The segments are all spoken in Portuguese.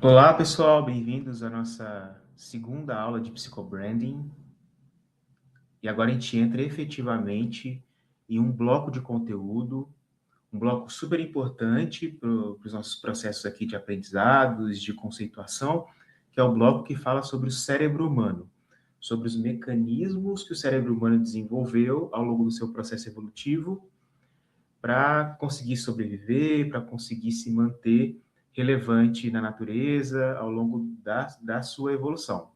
Olá, pessoal, bem-vindos à nossa segunda aula de psicobranding. E agora a gente entra efetivamente em um bloco de conteúdo, um bloco super importante para os nossos processos aqui de aprendizados, de conceituação, que é o bloco que fala sobre o cérebro humano, sobre os mecanismos que o cérebro humano desenvolveu ao longo do seu processo evolutivo para conseguir sobreviver, para conseguir se manter relevante na natureza ao longo da sua evolução,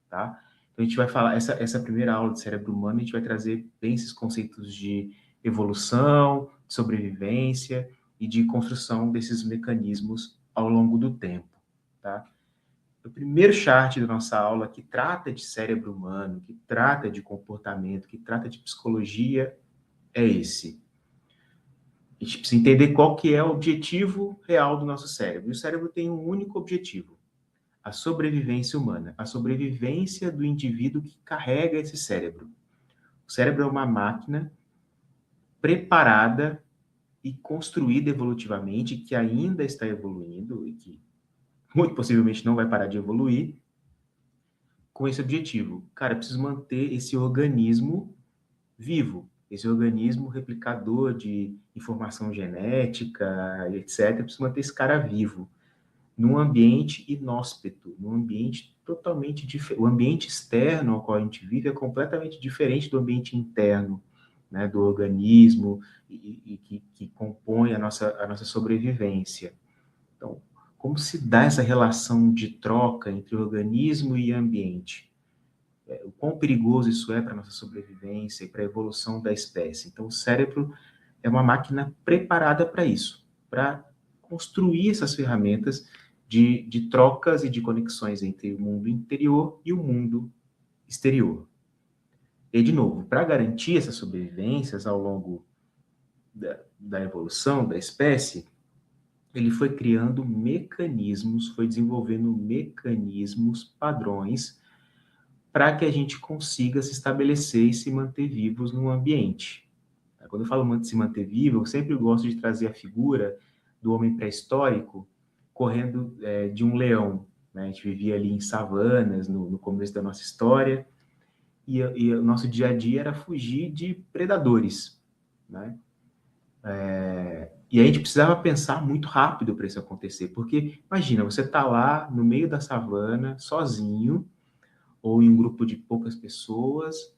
tá? Então, a gente vai falar, essa primeira aula de cérebro humano, a gente vai trazer bem esses conceitos de evolução, de sobrevivência e de construção desses mecanismos ao longo do tempo, tá? O primeiro chart da nossa aula que trata de cérebro humano, que trata de comportamento, que trata de psicologia, é esse. A gente precisa entender qual que é o objetivo real do nosso cérebro. E o cérebro tem um único objetivo: a sobrevivência humana, a sobrevivência do indivíduo que carrega esse cérebro. O cérebro é uma máquina preparada e construída evolutivamente, que ainda está evoluindo e que muito possivelmente não vai parar de evoluir, com esse objetivo. Cara, eu preciso manter esse organismo vivo, esse organismo replicador de informação genética, etc. Eu preciso manter esse cara vivo, num ambiente inóspito, num ambiente totalmente diferente. O ambiente externo ao qual a gente vive é completamente diferente do ambiente interno, né, do organismo e que compõe a nossa sobrevivência. Então, como se dá essa relação de troca entre organismo e ambiente? O quão perigoso isso é para a nossa sobrevivência e para a evolução da espécie. Então, o cérebro é uma máquina preparada para isso, para construir essas ferramentas de trocas e de conexões entre o mundo interior e o mundo exterior. E, de novo, para garantir essas sobrevivências ao longo da evolução da espécie, ele foi criando mecanismos, foi desenvolvendo mecanismos, padrões, para que a gente consiga se estabelecer e se manter vivos no ambiente. Quando eu falo se manter vivo, eu sempre gosto de trazer a figura do homem pré-histórico correndo de um leão. Né? A gente vivia ali em savanas no começo da nossa história e o nosso dia a dia era fugir de predadores. Né? E a gente precisava pensar muito rápido para isso acontecer, porque imagina, você está lá no meio da savana, sozinho, ou em um grupo de poucas pessoas,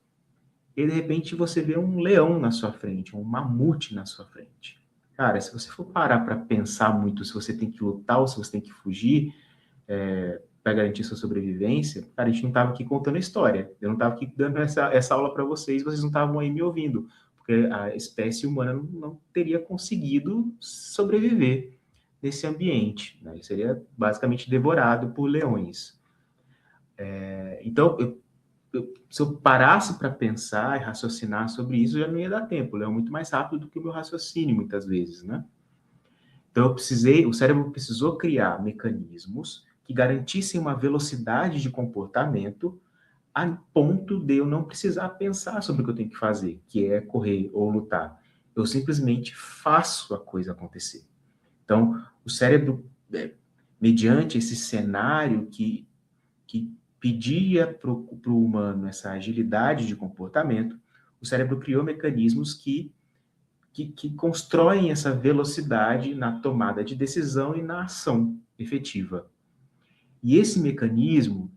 e de repente você vê um leão na sua frente, um mamute na sua frente. Cara, se você for parar para pensar muito se você tem que lutar ou se você tem que fugir para garantir sua sobrevivência, cara, a gente não estava aqui contando a história. Eu não estava aqui dando essa aula para vocês não estavam aí me ouvindo, porque a espécie humana não teria conseguido sobreviver nesse ambiente. Né? Ele seria basicamente devorado por leões. Então, se eu parasse para pensar e raciocinar sobre isso, já não ia dar tempo. Ele é muito mais rápido do que o meu raciocínio, muitas vezes, né? Então, o cérebro precisou criar mecanismos que garantissem uma velocidade de comportamento a ponto de eu não precisar pensar sobre o que eu tenho que fazer, que é correr ou lutar. Eu simplesmente faço a coisa acontecer. Então, o cérebro, mediante esse cenário que pedia para o humano essa agilidade de comportamento, o cérebro criou mecanismos que constroem essa velocidade na tomada de decisão e na ação efetiva. E esse mecanismo,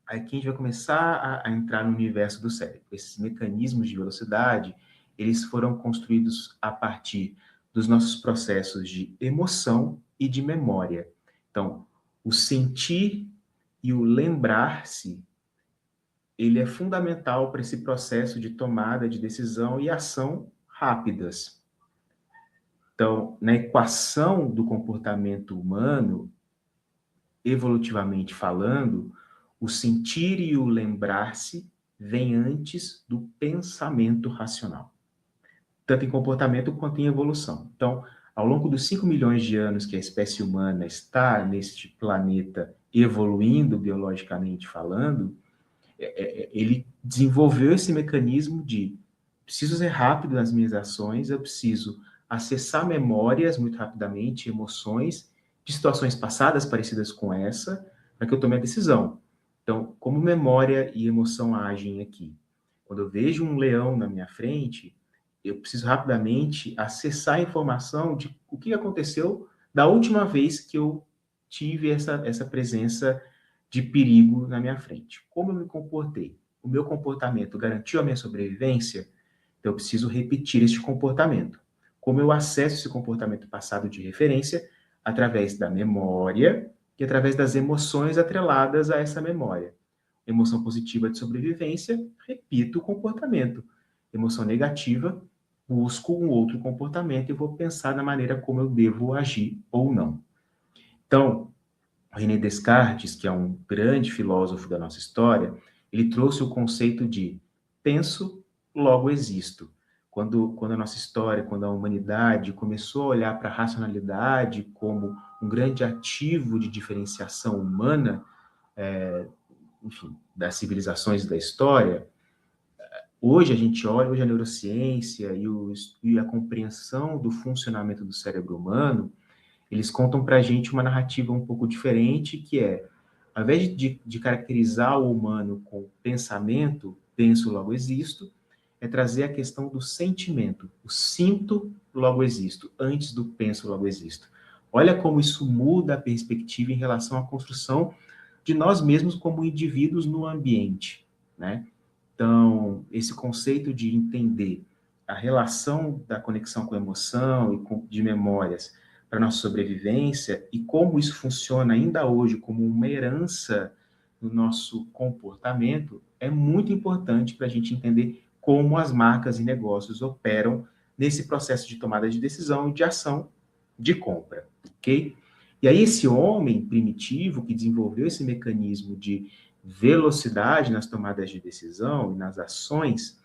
aqui a gente vai começar a entrar no universo do cérebro. Esses mecanismos de velocidade, eles foram construídos a partir dos nossos processos de emoção e de memória. Então, o sentir e o lembrar-se, ele é fundamental para esse processo de tomada de decisão e ação rápidas. Então, na equação do comportamento humano, evolutivamente falando, o sentir e o lembrar-se vem antes do pensamento racional, tanto em comportamento quanto em evolução. Então, ao longo dos 5 milhões de anos que a espécie humana está neste planeta evoluindo biologicamente falando, ele desenvolveu esse mecanismo de preciso ser rápido nas minhas ações, eu preciso acessar memórias muito rapidamente, emoções, de situações passadas parecidas com essa, para que eu tome a decisão. Então, como memória e emoção agem aqui? Quando eu vejo um leão na minha frente, eu preciso rapidamente acessar a informação de o que aconteceu da última vez que eu tive essa presença de perigo na minha frente. Como eu me comportei? O meu comportamento garantiu a minha sobrevivência? Então, eu preciso repetir este comportamento. Como eu acesso esse comportamento passado de referência? Através da memória e através das emoções atreladas a essa memória. Emoção positiva de sobrevivência, repito o comportamento. Emoção negativa, busco um outro comportamento e vou pensar na maneira como eu devo agir ou não. Então, René Descartes, que é um grande filósofo da nossa história, ele trouxe o conceito de penso, logo existo. Quando a nossa história, quando a humanidade começou a olhar para a racionalidade como um grande ativo de diferenciação humana, enfim, das civilizações da história, hoje a gente olha, hoje a neurociência e a compreensão do funcionamento do cérebro humano, eles contam para a gente uma narrativa um pouco diferente, que é, ao invés de caracterizar o humano com pensamento, penso, logo existo, é trazer a questão do sentimento. O sinto, logo existo, antes do penso, logo existo. Olha como isso muda a perspectiva em relação à construção de nós mesmos como indivíduos no ambiente, né? Então, esse conceito de entender a relação da conexão com a emoção e de memórias para nossa sobrevivência e como isso funciona ainda hoje como uma herança no nosso comportamento é muito importante para a gente entender como as marcas e negócios operam nesse processo de tomada de decisão e de ação de compra, ok? E aí esse homem primitivo que desenvolveu esse mecanismo de velocidade nas tomadas de decisão e nas ações,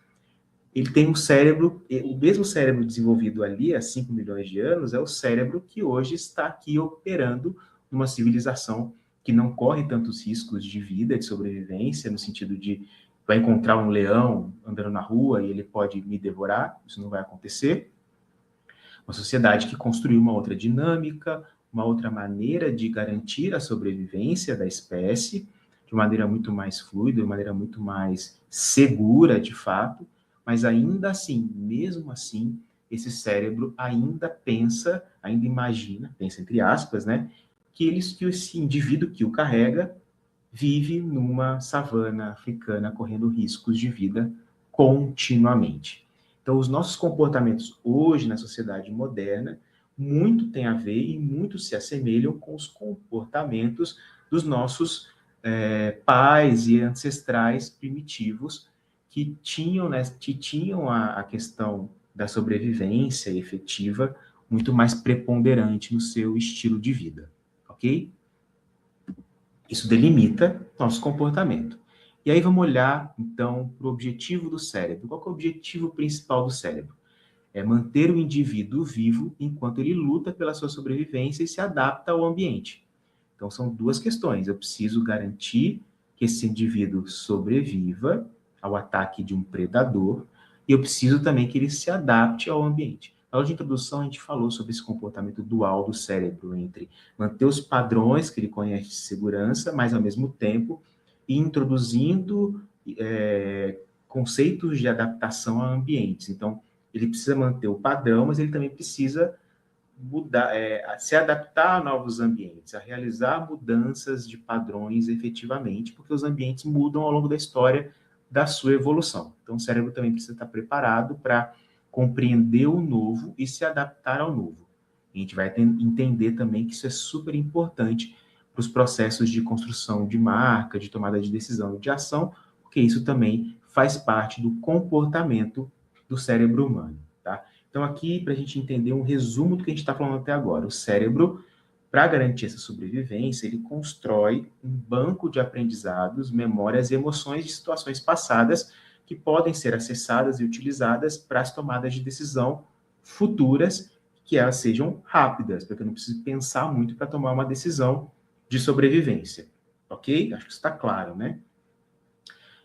ele tem um cérebro, o mesmo cérebro desenvolvido ali há 5 milhões de anos é o cérebro que hoje está aqui operando numa civilização que não corre tantos riscos de vida, de sobrevivência, no sentido de vai encontrar um leão andando na rua e ele pode me devorar, isso não vai acontecer. Uma sociedade que construiu uma outra dinâmica, uma outra maneira de garantir a sobrevivência da espécie, de maneira muito mais fluida, de maneira muito mais segura, de fato, mas ainda assim, mesmo assim, esse cérebro ainda pensa, ainda imagina, pensa entre aspas, né, que esse indivíduo que o carrega vive numa savana africana correndo riscos de vida continuamente. Então, os nossos comportamentos hoje na sociedade moderna muito tem a ver e muito se assemelham com os comportamentos dos nossos pais e ancestrais primitivos que tinham, né, a questão da sobrevivência efetiva muito mais preponderante no seu estilo de vida, ok? Isso delimita nosso comportamento. E aí vamos olhar, então, para o objetivo do cérebro. Qual é o objetivo principal do cérebro? É manter o indivíduo vivo enquanto ele luta pela sua sobrevivência e se adapta ao ambiente. Então, são duas questões. Eu preciso garantir que esse indivíduo sobreviva ao ataque de um predador e eu preciso também que ele se adapte ao ambiente. Na aula de introdução, a gente falou sobre esse comportamento dual do cérebro, entre manter os padrões que ele conhece de segurança, mas, ao mesmo tempo, introduzindo conceitos de adaptação a ambientes. Então, ele precisa manter o padrão, mas ele também precisa mudar, a se adaptar a novos ambientes, a realizar mudanças de padrões efetivamente, porque os ambientes mudam ao longo da história da sua evolução. Então, o cérebro também precisa estar preparado para compreender o novo e se adaptar ao novo. A gente vai entender também que isso é super importante para os processos de construção de marca, de tomada de decisão e de ação, porque isso também faz parte do comportamento do cérebro humano, tá? Então, aqui, para a gente entender um resumo do que a gente está falando até agora, o cérebro, para garantir essa sobrevivência, ele constrói um banco de aprendizados, memórias e emoções de situações passadas que podem ser acessadas e utilizadas para as tomadas de decisão futuras, que elas sejam rápidas, para que eu não precise pensar muito para tomar uma decisão de sobrevivência. Ok? Acho que isso está claro, né?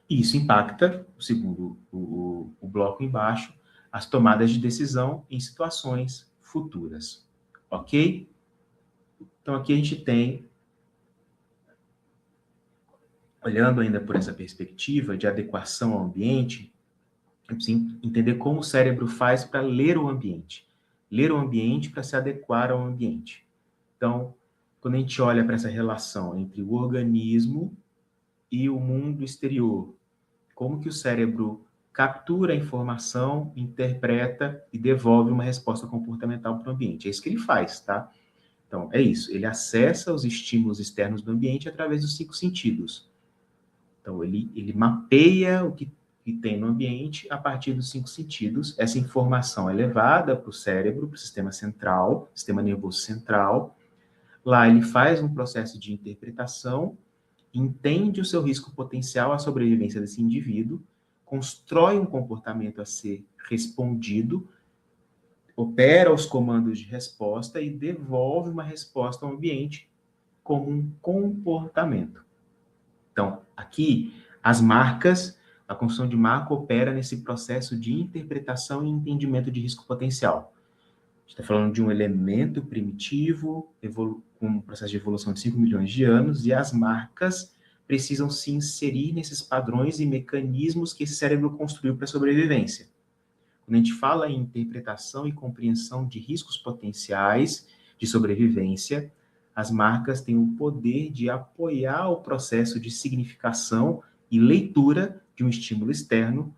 E isso impacta, segundo o bloco embaixo, as tomadas de decisão em situações futuras. Ok? Então, aqui a gente tem, olhando ainda por essa perspectiva de adequação ao ambiente, eu preciso entender como o cérebro faz para ler o ambiente. Ler o ambiente para se adequar ao ambiente. Então, quando a gente olha para essa relação entre o organismo e o mundo exterior, como que o cérebro captura a informação, interpreta e devolve uma resposta comportamental para o ambiente. É isso que ele faz, tá? Então, é isso. Ele acessa os estímulos externos do ambiente através dos 5 sentidos. Então, ele mapeia o que tem no ambiente a partir dos 5 sentidos. Essa informação é levada para o cérebro, para o sistema central, sistema nervoso central. Lá ele faz um processo de interpretação, entende o seu risco potencial à sobrevivência desse indivíduo, constrói um comportamento a ser respondido, opera os comandos de resposta e devolve uma resposta ao ambiente como um comportamento. Então, aqui, as marcas, a construção de marca opera nesse processo de interpretação e entendimento de risco potencial. A gente está falando de um elemento primitivo, com um processo de evolução de 5 milhões de anos, e as marcas precisam se inserir nesses padrões e mecanismos que esse cérebro construiu para a sobrevivência. Quando a gente fala em interpretação e compreensão de riscos potenciais de sobrevivência, as marcas têm o poder de apoiar o processo de significação e leitura de um estímulo externo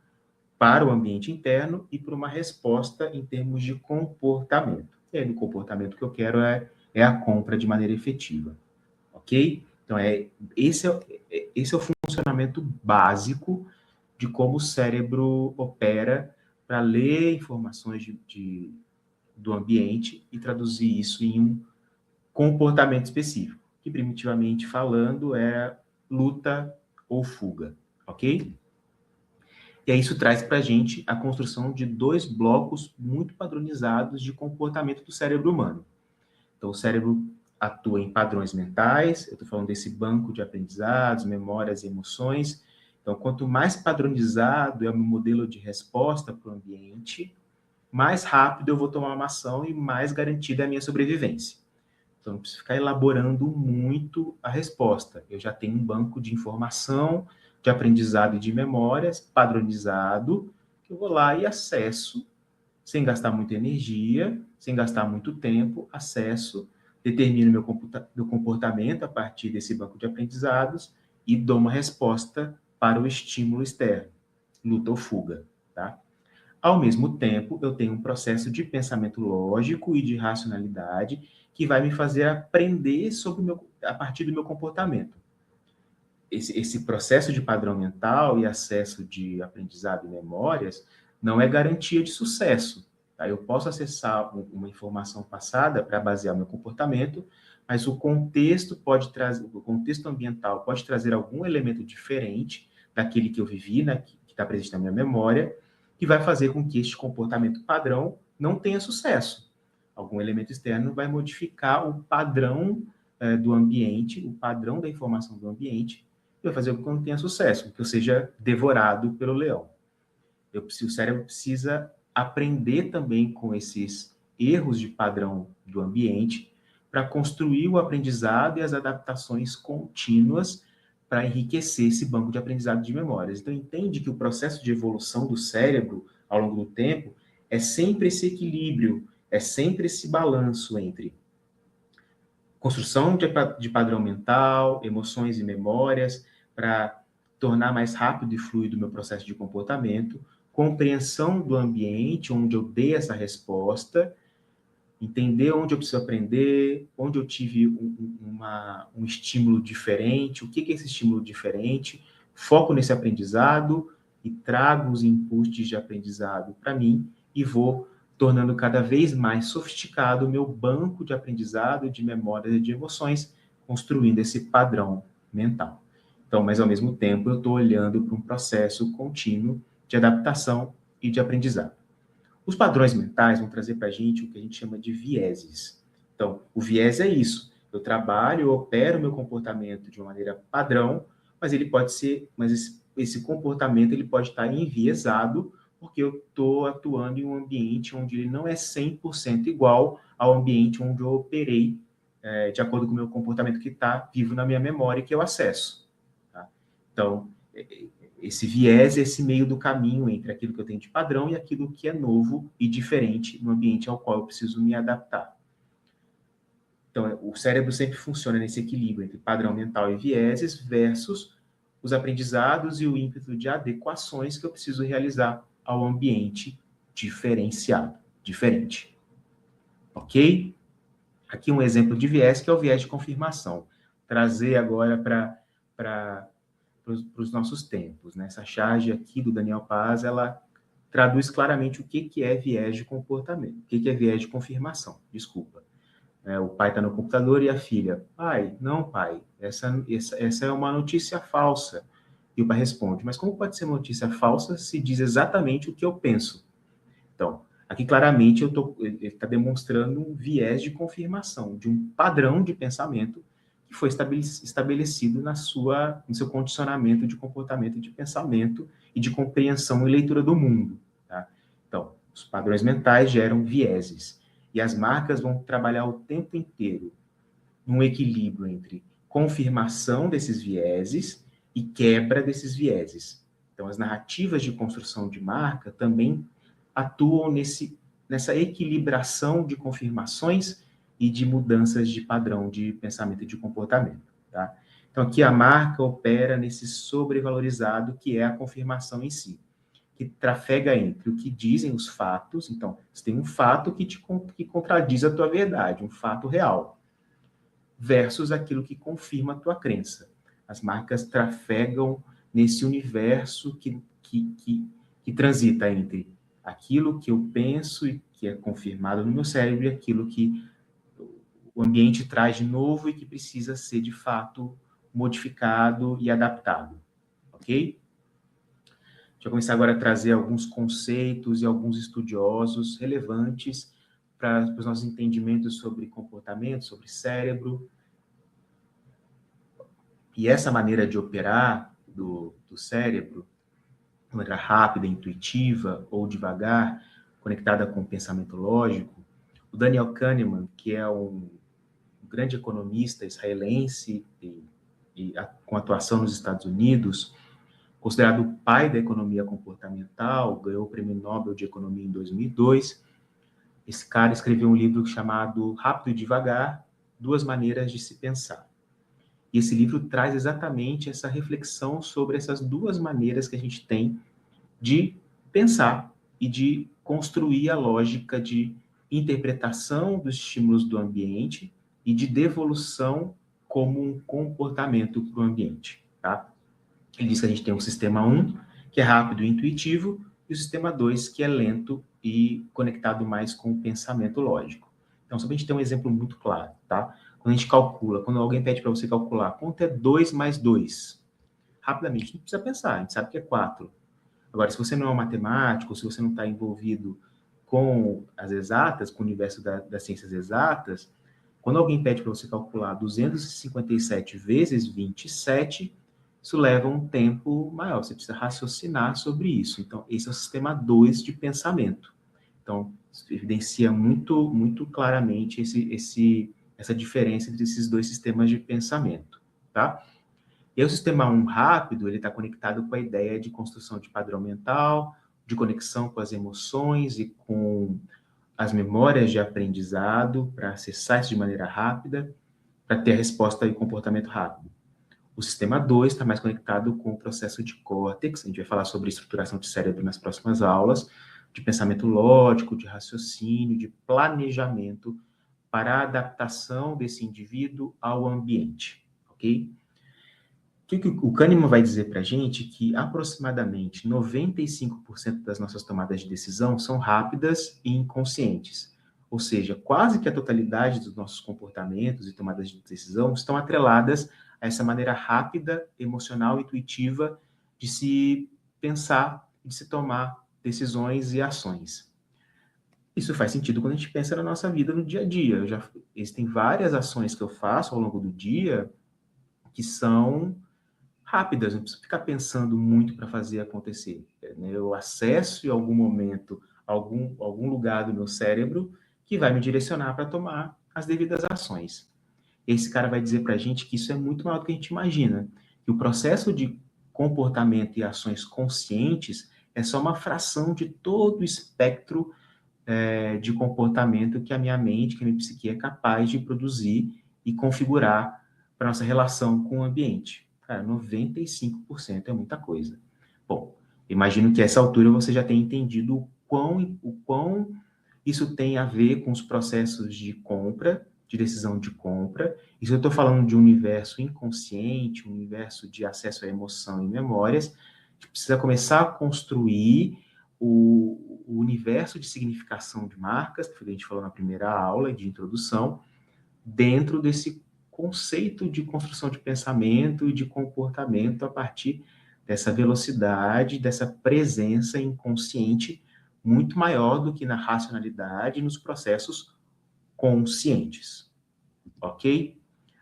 para o ambiente interno e para uma resposta em termos de comportamento. E aí, no comportamento que eu quero é a compra de maneira efetiva. Ok? Então, esse é o funcionamento básico de como o cérebro opera para ler informações do ambiente e traduzir isso em um comportamento específico, que primitivamente falando é luta ou fuga, ok? E aí isso traz para a gente a construção de 2 blocos muito padronizados de comportamento do cérebro humano. Então, o cérebro atua em padrões mentais, eu estou falando desse banco de aprendizados, memórias e emoções. Então, quanto mais padronizado é o meu modelo de resposta para o ambiente, mais rápido eu vou tomar uma ação e mais garantida é a minha sobrevivência. Então, não preciso ficar elaborando muito a resposta. Eu já tenho um banco de informação, de aprendizado e de memórias padronizado, que eu vou lá e acesso, sem gastar muita energia, sem gastar muito tempo, acesso, determino meu comportamento a partir desse banco de aprendizados e dou uma resposta para o estímulo externo, luta ou fuga, tá? Ao mesmo tempo, eu tenho um processo de pensamento lógico e de racionalidade que vai me fazer aprender a partir do meu comportamento. Esse processo de padrão mental e acesso de aprendizado e memórias não é garantia de sucesso. Tá? Eu posso acessar uma informação passada para basear meu comportamento, mas o contexto ambiental pode trazer algum elemento diferente daquele que eu vivi, né, que está presente na minha memória, que vai fazer com que este comportamento padrão não tenha sucesso. Algum elemento externo vai modificar o padrão do ambiente, o padrão da informação do ambiente, e vai fazer com que eu não tenha sucesso, que eu seja devorado pelo leão. O cérebro precisa aprender também com esses erros de padrão do ambiente para construir o aprendizado e as adaptações contínuas para enriquecer esse banco de aprendizado de memórias. Então, entende que o processo de evolução do cérebro ao longo do tempo é sempre esse equilíbrio, é sempre esse balanço entre construção de padrão mental, emoções e memórias, para tornar mais rápido e fluido o meu processo de comportamento, compreensão do ambiente onde eu dei essa resposta, entender onde eu preciso aprender, onde eu tive um estímulo diferente, o que é esse estímulo diferente, foco nesse aprendizado e trago os inputs de aprendizado para mim e vou tornando cada vez mais sofisticado o meu banco de aprendizado, de memórias e de emoções, construindo esse padrão mental. Então, mas ao mesmo tempo, eu estou olhando para um processo contínuo de adaptação e de aprendizado. Os padrões mentais vão trazer para a gente o que a gente chama de vieses. Então, o viés é isso. Eu trabalho, eu opero o meu comportamento de uma maneira padrão, mas ele pode ser, esse comportamento ele pode estar enviesado porque eu estou atuando em um ambiente onde ele não é 100% igual ao ambiente onde eu operei de acordo com o meu comportamento que está vivo na minha memória e que eu acesso. Tá? Então, esse viés é esse meio do caminho entre aquilo que eu tenho de padrão e aquilo que é novo e diferente no ambiente ao qual eu preciso me adaptar. Então, o cérebro sempre funciona nesse equilíbrio entre padrão mental e vieses versus os aprendizados e o ímpeto de adequações que eu preciso realizar ao ambiente diferenciado, diferente. Ok? Aqui um exemplo de viés, que é o viés de confirmação. Trazer agora para os nossos tempos. Né? Essa charge aqui do Daniel Paz, ela traduz claramente o que é viés de comportamento, o que é viés de confirmação, desculpa. O pai está no computador e a filha, pai, não pai, essa é uma notícia falsa. E o pai responde, mas como pode ser uma notícia falsa se diz exatamente o que eu penso? Então, aqui claramente ele está demonstrando um viés de confirmação, de um padrão de pensamento que foi estabelecido no seu condicionamento de comportamento e de pensamento e de compreensão e leitura do mundo. Tá? Então, os padrões mentais geram vieses. E as marcas vão trabalhar o tempo inteiro num equilíbrio entre confirmação desses vieses e quebra desses vieses. Então, as narrativas de construção de marca também atuam nessa equilibração de confirmações e de mudanças de padrão de pensamento e de comportamento. Tá? Então, aqui a marca opera nesse sobrevalorizado que é a confirmação em si, que trafega entre o que dizem os fatos. Então, você tem um fato que contradiz a tua verdade, um fato real, versus aquilo que confirma a tua crença. As marcas trafegam nesse universo que transita entre aquilo que eu penso e que é confirmado no meu cérebro e aquilo que o ambiente traz de novo e que precisa ser, de fato, modificado e adaptado. Ok? Deixa eu começar agora a trazer alguns conceitos e alguns estudiosos relevantes para os nossos entendimentos sobre comportamento, sobre cérebro. E essa maneira de operar do cérebro, de maneira rápida, intuitiva ou devagar, conectada com o pensamento lógico, o Daniel Kahneman, que é um grande economista israelense com atuação nos Estados Unidos, considerado o pai da economia comportamental, ganhou o Prêmio Nobel de Economia em 2002. Esse cara escreveu um livro chamado Rápido e Devagar, Duas Maneiras de se Pensar. E esse livro traz exatamente essa reflexão sobre essas duas maneiras que a gente tem de pensar e de construir a lógica de interpretação dos estímulos do ambiente e de devolução como um comportamento para o ambiente. Tá? Ele diz que a gente tem um sistema 1, que é rápido e intuitivo, e o sistema 2, que é lento e conectado mais com o pensamento lógico. Então, só para a gente ter um exemplo muito claro, tá? Quando a gente calcula, quando alguém pede para você calcular quanto é 2 mais 2, rapidamente, não precisa pensar, a gente sabe que é 4. Agora, se você não é um matemático, se você não está envolvido com as exatas, com o universo das ciências exatas, quando alguém pede para você calcular 257 vezes 27, isso leva um tempo maior, você precisa raciocinar sobre isso. Então, esse é o sistema 2 de pensamento. Então, isso evidencia muito, muito claramente essa diferença entre esses dois sistemas de pensamento, tá? E o sistema 1 rápido, ele está conectado com a ideia de construção de padrão mental, de conexão com as emoções e com as memórias de aprendizado, para acessar isso de maneira rápida, para ter a resposta e comportamento rápido. O sistema 2 está mais conectado com o processo de córtex, a gente vai falar sobre estruturação de cérebro nas próximas aulas, de pensamento lógico, de raciocínio, de planejamento para a adaptação desse indivíduo ao ambiente, ok? O que o Kahneman vai dizer para a gente? Que aproximadamente 95% das nossas tomadas de decisão são rápidas e inconscientes. Ou seja, quase que a totalidade dos nossos comportamentos e tomadas de decisão estão atreladas a essa maneira rápida, emocional, intuitiva de se pensar, de se tomar decisões e ações. Isso faz sentido quando a gente pensa na nossa vida no dia a dia. Existem várias ações que eu faço ao longo do dia que são rápidas, não preciso ficar pensando muito para fazer acontecer. Eu acesso em algum momento algum lugar do meu cérebro que vai me direcionar para tomar as devidas ações. esse cara vai dizer para a gente que isso é muito maior do que a gente imagina, que o processo de comportamento e ações conscientes é só uma fração de todo o espectro de comportamento que a minha mente, que a minha psique é capaz de produzir e configurar para nossa relação com o ambiente. Cara, 95% é muita coisa. Bom, imagino que a essa altura você já tenha entendido o quão isso tem a ver com os processos de compra, de decisão de compra. Isso eu estou falando de um universo inconsciente, um universo de acesso à emoção e memórias. A gente precisa começar a construir o universo de significação de marcas, que foi o que a gente falou na primeira aula de introdução, dentro desse conceito de construção de pensamento e de comportamento a partir dessa velocidade, dessa presença inconsciente muito maior do que na racionalidade e nos processos conscientes. Ok?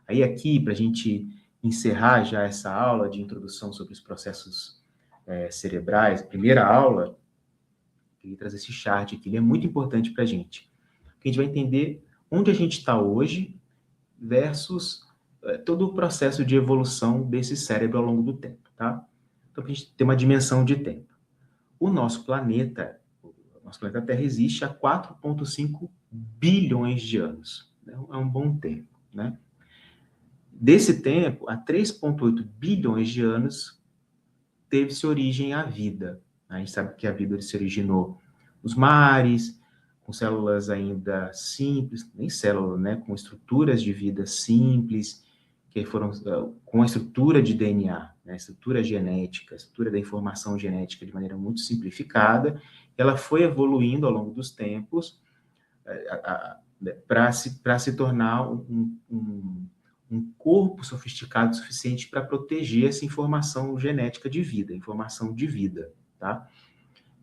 Aí aqui, para a gente encerrar já essa aula de introdução sobre os processos cerebrais, primeira aula, queria trazer esse chart aqui, ele é muito importante para a gente. A gente vai entender onde a gente está hoje versus todo o processo de evolução desse cérebro ao longo do tempo, tá? Então, para a gente ter uma dimensão de tempo. O nosso planeta Terra existe há 4,5 bilhões de anos. É um bom tempo, né? Desse tempo, há 3,8 bilhões de anos, teve-se origem à vida. A gente sabe que a vida se originou nos mares, com células ainda simples, nem células, né? Com estruturas de vida simples, que foram com a estrutura de DNA, né? Estrutura genética, estrutura da informação genética de maneira muito simplificada. Ela foi evoluindo ao longo dos tempos para se tornar um corpo sofisticado o suficiente para proteger essa informação genética de vida, informação de vida, tá?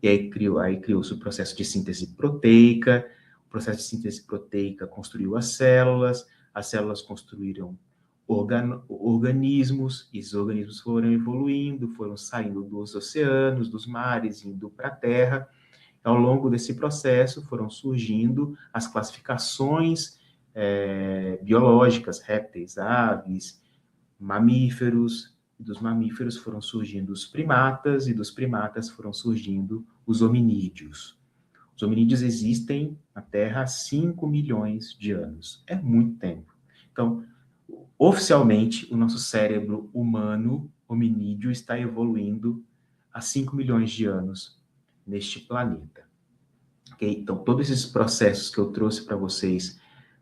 E aí criou-se o processo de síntese proteica, o processo de síntese proteica construiu as células construíram organismos, e esses organismos foram evoluindo, foram saindo dos oceanos, dos mares, indo para a Terra. Ao longo desse processo foram surgindo as classificações biológicas, répteis, aves, mamíferos, e dos mamíferos foram surgindo os primatas, e dos primatas foram surgindo os hominídeos. Os hominídeos existem na Terra há 5 milhões de anos. É muito tempo. Então, oficialmente, o nosso cérebro humano, hominídeo, está evoluindo há 5 milhões de anos neste planeta. Okay? Então, todos esses processos que eu trouxe para vocês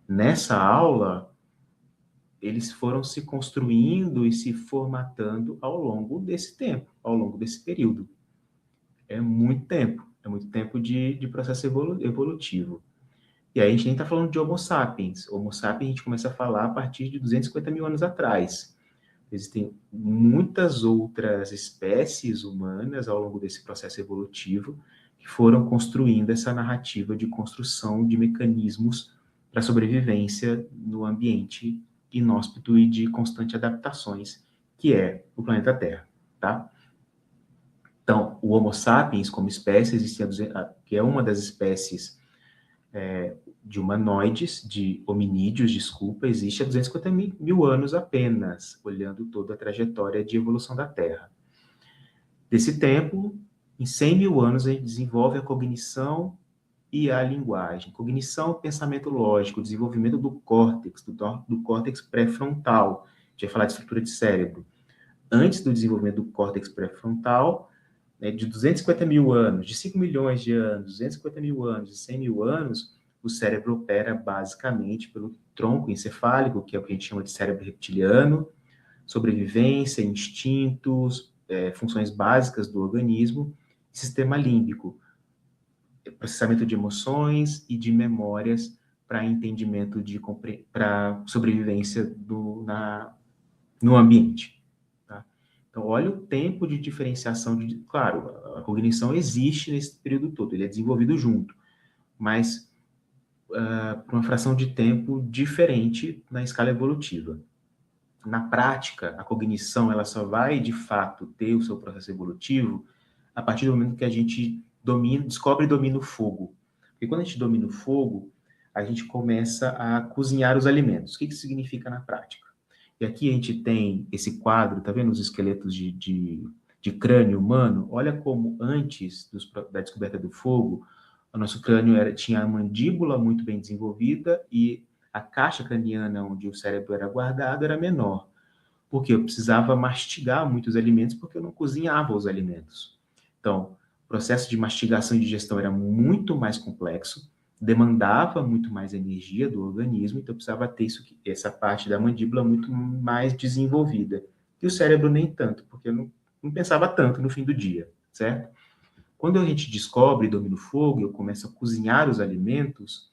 nessa aula, eles foram se construindo e se formatando ao longo desse tempo, ao longo desse período. É muito tempo de processo evolutivo. E aí a gente nem está falando de Homo sapiens. Homo sapiens a gente começa a falar a partir de 250 mil anos atrás. Existem muitas outras espécies humanas ao longo desse processo evolutivo que foram construindo essa narrativa de construção de mecanismos para sobrevivência no ambiente inóspito e de constante adaptações, que é o planeta Terra, tá? Então, o Homo sapiens como espécie existe que é uma das espécies de humanoides, de hominídeos, desculpa, existe há 250 mil anos apenas, olhando toda a trajetória de evolução da Terra. Desse tempo, em 100 mil anos, a gente desenvolve a cognição e a linguagem. Cognição, pensamento lógico, desenvolvimento do córtex, do córtex pré-frontal. A gente vai falar de estrutura de cérebro. Antes do desenvolvimento do córtex pré-frontal, de 250 mil anos, de 5 milhões de anos, 250 mil anos, de 100 mil anos, o cérebro opera basicamente pelo tronco encefálico, que é o que a gente chama de cérebro reptiliano, sobrevivência, instintos, funções básicas do organismo, e sistema límbico, processamento de emoções e de memórias para entendimento para sobrevivência no ambiente. Tá? Então, olha o tempo de diferenciação. Claro, a cognição existe nesse período todo, ele é desenvolvido junto, mas por uma fração de tempo diferente na escala evolutiva. Na prática, a cognição ela só vai, de fato, ter o seu processo evolutivo a partir do momento que a gente descobre e domina o fogo. Porque quando a gente domina o fogo, a gente começa a cozinhar os alimentos. O que isso significa na prática? E aqui a gente tem esse quadro, tá vendo os esqueletos de crânio humano? Olha como antes da descoberta do fogo, o nosso crânio tinha a mandíbula muito bem desenvolvida e a caixa craniana onde o cérebro era guardado era menor. Porque eu precisava mastigar muitos alimentos porque eu não cozinhava os alimentos. Então, o processo de mastigação e digestão era muito mais complexo, demandava muito mais energia do organismo, então eu precisava ter essa parte da mandíbula muito mais desenvolvida. E o cérebro nem tanto, porque eu não pensava tanto no fim do dia, certo? Quando a gente descobre e domina o fogo, eu começo a cozinhar os alimentos,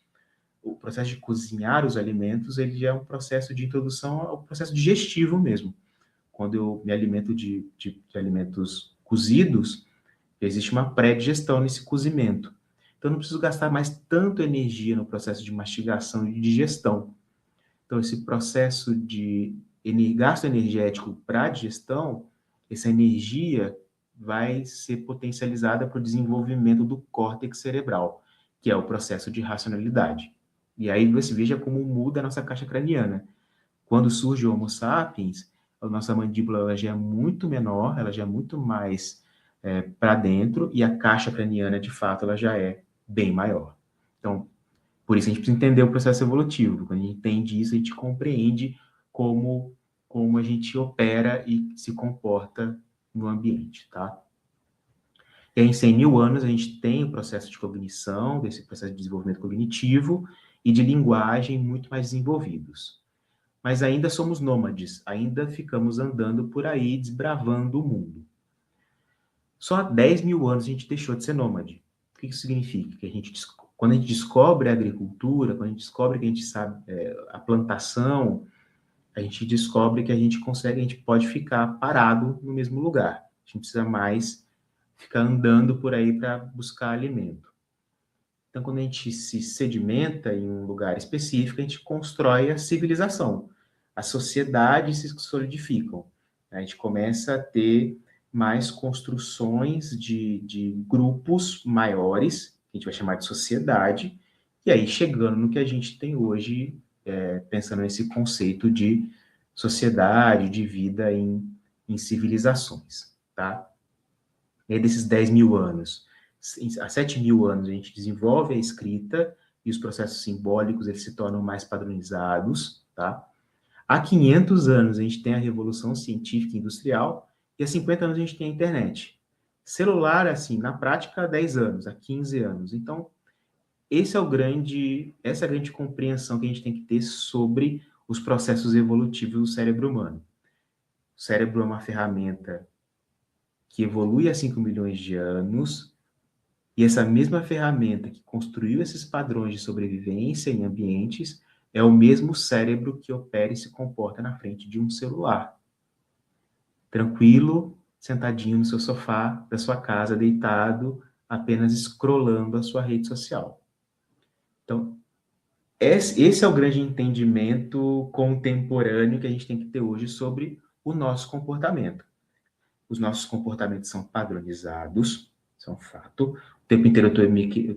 o processo de cozinhar os alimentos, ele já é um processo de introdução ao processo digestivo mesmo. Quando eu me alimento de alimentos cozidos, existe uma pré-digestão nesse cozimento. Então, eu não preciso gastar mais tanto energia no processo de mastigação e de digestão. Então, esse processo de gasto energético para a digestão, essa energia vai ser potencializada para o desenvolvimento do córtex cerebral, que é o processo de racionalidade. E aí você veja como muda a nossa caixa craniana. Quando surge o Homo sapiens, a nossa mandíbula ela já é muito menor, ela já é muito mais para dentro, e a caixa craniana, de fato, ela já é bem maior. Então, por isso a gente precisa entender o processo evolutivo. Quando a gente entende isso, a gente compreende como a gente opera e se comporta no ambiente, tá? E aí, em 100 mil anos, a gente tem o processo de cognição, desse processo de desenvolvimento cognitivo e de linguagem muito mais desenvolvidos. Mas ainda somos nômades, ainda ficamos andando por aí, desbravando o mundo. Só há 10 mil anos a gente deixou de ser nômade. O que isso significa? Que quando a gente descobre a agricultura, quando a gente descobre que a gente sabe a plantação, a gente descobre que a gente pode ficar parado no mesmo lugar. A gente não precisa mais ficar andando por aí para buscar alimento. Então, quando a gente se sedimenta em um lugar específico, a gente constrói a civilização. As sociedades se solidificam. A gente começa a ter mais construções de grupos maiores, que a gente vai chamar de sociedade, e aí chegando no que a gente tem hoje, pensando nesse conceito de sociedade, de vida em civilizações, tá? E aí, desses 10 mil anos, há 7 mil anos, a gente desenvolve a escrita e os processos simbólicos eles se tornam mais padronizados, tá? Há 500 anos, a gente tem a revolução científica e industrial e há 50 anos a gente tem a internet. Celular, assim, na prática, há 10 anos, há 15 anos. Então, essa é a grande compreensão que a gente tem que ter sobre os processos evolutivos do cérebro humano. O cérebro é uma ferramenta que evolui há 5 milhões de anos, e essa mesma ferramenta que construiu esses padrões de sobrevivência em ambientes é o mesmo cérebro que opera e se comporta na frente de um celular. Tranquilo, sentadinho no seu sofá da sua casa, deitado, apenas scrollando a sua rede social. Então, esse é o grande entendimento contemporâneo que a gente tem que ter hoje sobre o nosso comportamento. Os nossos comportamentos são padronizados, isso é um fato. O tempo inteiro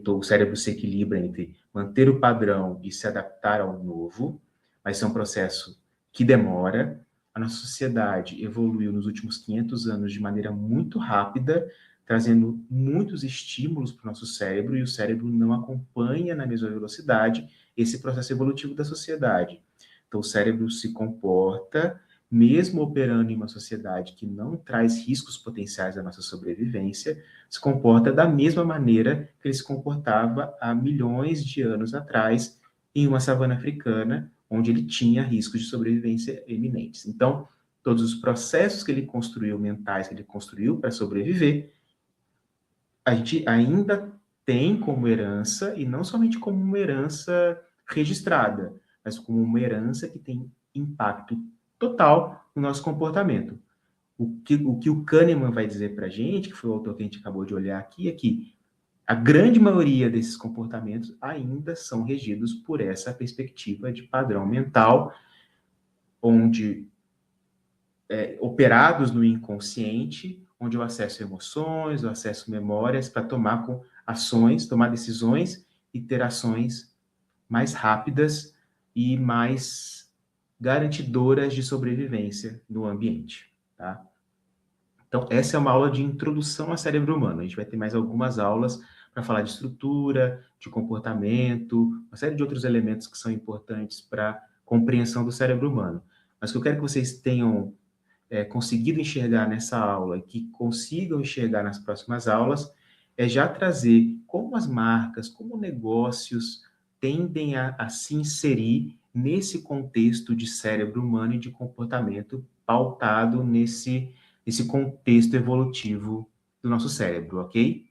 o cérebro se equilibra entre manter o padrão e se adaptar ao novo, mas isso é um processo que demora. A nossa sociedade evoluiu nos últimos 500 anos de maneira muito rápida, trazendo muitos estímulos para o nosso cérebro, e o cérebro não acompanha na mesma velocidade esse processo evolutivo da sociedade. Então, o cérebro se comporta mesmo operando em uma sociedade que não traz riscos potenciais à nossa sobrevivência, se comporta da mesma maneira que ele se comportava há milhões de anos atrás em uma savana africana, onde ele tinha riscos de sobrevivência eminentes. Então, todos os processos que ele construiu, mentais que ele construiu para sobreviver, a gente ainda tem como herança, e não somente como uma herança registrada, mas como uma herança que tem impacto total no nosso comportamento. O que o Kahneman vai dizer para a gente, que foi o autor que a gente acabou de olhar aqui, é que a grande maioria desses comportamentos ainda são regidos por essa perspectiva de padrão mental, onde operados no inconsciente, onde eu acesso emoções, eu acesso memórias para tomar ações, tomar decisões e ter ações mais rápidas e mais garantidoras de sobrevivência no ambiente, tá? Então, essa é uma aula de introdução ao cérebro humano. A gente vai ter mais algumas aulas para falar de estrutura, de comportamento, uma série de outros elementos que são importantes para a compreensão do cérebro humano. Mas o que eu quero que vocês tenham conseguido enxergar nessa aula, que consigam enxergar nas próximas aulas, é já trazer como as marcas, como negócios tendem a se inserir nesse contexto de cérebro humano e de comportamento pautado nesse contexto evolutivo do nosso cérebro, ok?